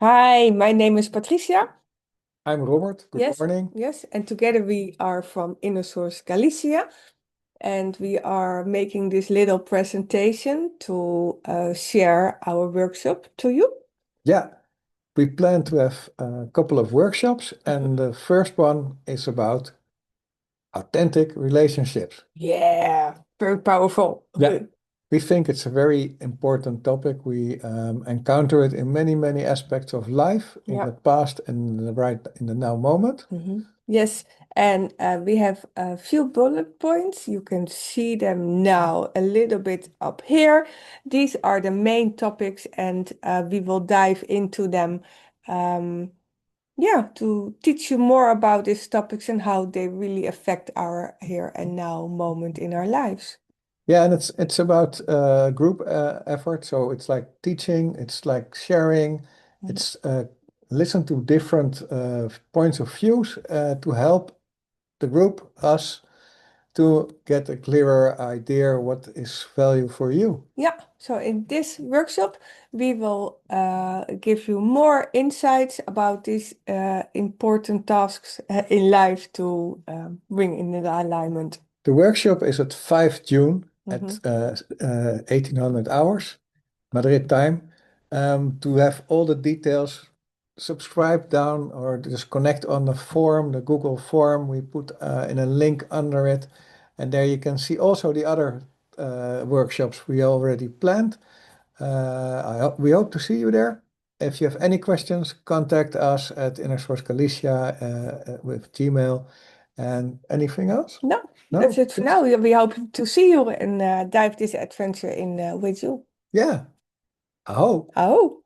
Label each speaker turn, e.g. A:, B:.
A: Hi, my name is Patricia.
B: I'm Robert. Good
A: Yes,
B: morning.
A: yes, and together we are from Inner Source Galicia, and we are making this little presentation to share our workshop to you.
B: Yeah, we plan to have a couple of workshops, and the first one is about authentic relationships.
A: Yeah, very powerful.
B: Yeah, we think it's a very important topic. We encounter it in many, many aspects of life, in
A: Yeah.
B: the past and in the now moment.
A: Yes, and we have a few bullet points. You can see them now a little bit up here. These are the main topics, and we will dive into them. Um, yeah, to teach you more about these topics and how they really affect our here and now moment in our lives.
B: Yeah, and it's about group effort. So it's like teaching, it's like sharing,
A: Mhm.
B: it's listen to different points of views to help the group, us, to get a clearer idea what is value for you.
A: Yeah, so in this workshop, we will give you more insights about these important tasks in life to bring in the alignment.
B: The workshop is at 5 June at
A: Mhm.
B: 1800 hours, Madrid time. To have all the details, subscribe down or just connect on the form, the Google form. We put in a link under it. And there you can see also the other workshops we already planned. We hope to see you there. If you have any questions, contact us at Inner Source Galicia with Gmail. And anything else?
A: No, that's
B: No?
A: it for
B: Yes.
A: now. We hope to see you and dive this adventure in with you.
B: Yeah. I hope.
A: Oh.